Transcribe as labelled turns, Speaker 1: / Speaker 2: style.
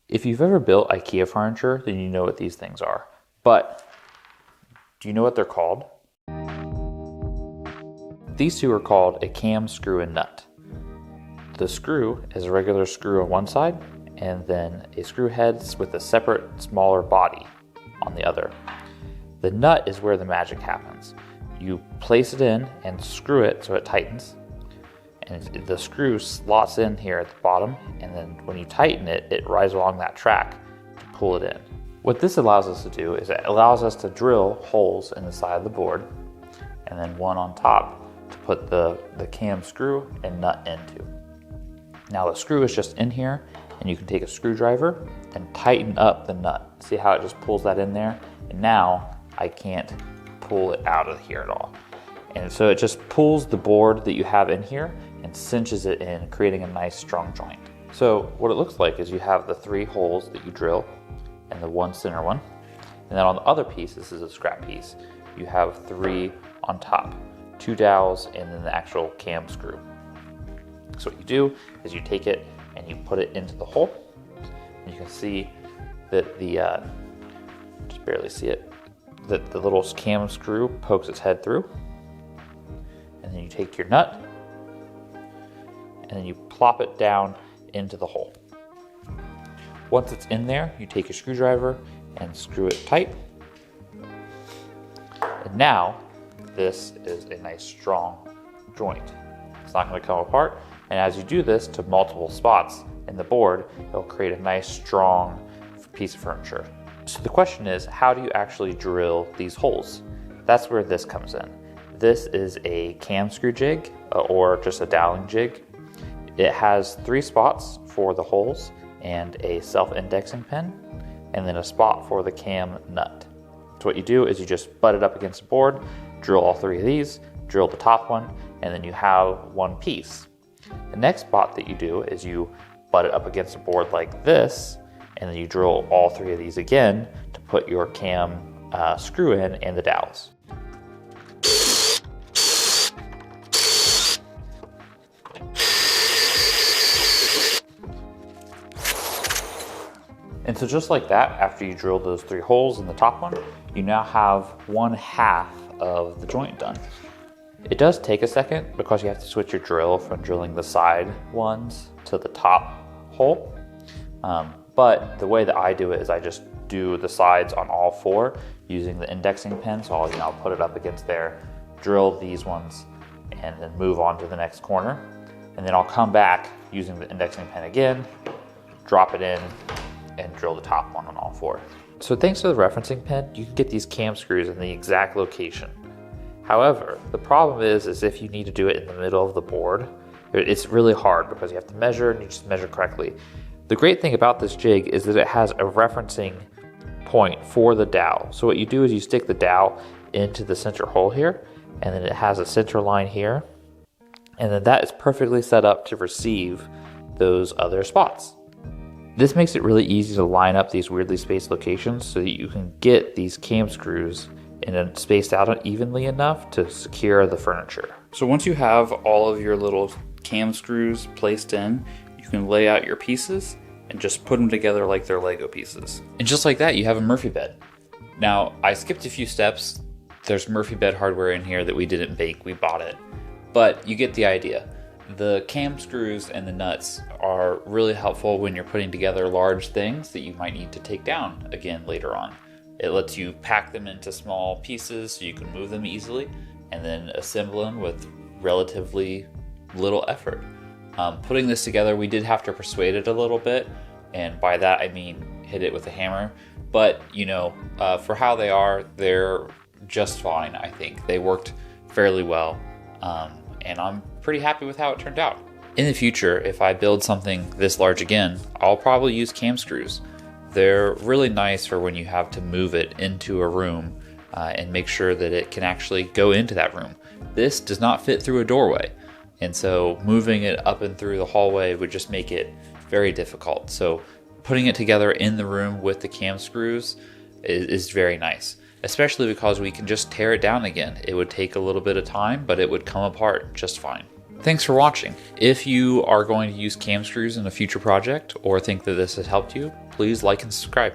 Speaker 1: If you've ever built Ikea furniture, then you know what these things are. But do you know what they're called? These two are called a cam screw and nut. The screw is a regular screw on one side, and then a screw head with a separate, smaller body on the other. The nut is where the magic happens. You place it in and screw it so it tightens, and the screw slots in here at the bottom, and then when you tighten it, it rides along that track to pull it in. What this allows us to do is it allows us to drill holes in the side of the board, and then one on top to put the cam screw and nut into. Now the screw is just in here, and you can take a screwdriver and tighten up the nut. See how it just pulls that in there? And now I can't pull it out of here at all. And so it just pulls the board that you have in here and cinches it in, creating a nice strong joint. So what it looks like is you have the 3 holes that you drill and the one center one. And then on the other piece, this is a scrap piece, you have 3 on top, 2 dowels and then the actual cam screw. So what you do is you take it and you put it into the hole. And you can see that the, just barely see it, that the little cam screw pokes its head through. And then you take your nut and then you plop it down into the hole. Once it's in there, you take a screwdriver and screw it tight. And now this is a nice strong joint. It's not going to come apart. And as you do this to multiple spots in the board, it'll create a nice strong piece of furniture. So the question is, how do you actually drill these holes? That's where this comes in. This is a cam screw jig or just a doweling jig. It has 3 spots for the holes and a self-indexing pin, and then a spot for the cam nut. So what you do is you just butt it up against the board, drill all 3 of these, drill the top one, and then you have one piece. The next spot that you do is you butt it up against the board like this, and then you drill all 3 of these again to put your cam screw in and the dowels. And so just like that, after you drill those 3 holes in the top one, you now have 1/2 of the joint done. It does take a second because you have to switch your drill from drilling the side ones to the top hole. But the way that I do it is I just do the sides on all 4 using the indexing pin. So I'll put it up against there, drill these ones, and then move on to the next corner. And then I'll come back using the indexing pin again, drop it in, and drill the top one on all 4. So thanks to the referencing pin, you can get these cam screws in the exact location. However, the problem is if you need to do it in the middle of the board, it's really hard because you have to measure and you just measure correctly. The great thing about this jig is that it has a referencing point for the dowel. So what you do is you stick the dowel into the center hole here, and then it has a center line here, and then that is perfectly set up to receive those other spots. This makes it really easy to line up these weirdly spaced locations so that you can get these cam screws and spaced out evenly enough to secure the furniture. So once you have all of your little cam screws placed in, you can lay out your pieces and just put them together like they're Lego pieces. And just like that, you have a Murphy bed. Now, I skipped a few steps. There's Murphy bed hardware in here that we didn't bake, we bought it. But you get the idea. The cam screws and the nuts are really helpful when you're putting together large things that you might need to take down again later on. It lets you pack them into small pieces so you can move them easily and then assemble them with relatively little effort. Putting this together, we did have to persuade it a little bit, and by that I mean hit it with a hammer. But for how they are, they're just fine, I think. They worked fairly well, and I'm pretty happy with how it turned out. In the future, if I build something this large again, I'll probably use cam screws. They're really nice for when you have to move it into a room and make sure that it can actually go into that room. This does not fit through a doorway, and so moving it up and through the hallway would just make it very difficult. So putting it together in the room with the cam screws is very nice, especially because we can just tear it down again. It would take a little bit of time, but it would come apart just fine. Thanks for watching. If you are going to use cam screws in a future project or think that this has helped you, please like and subscribe.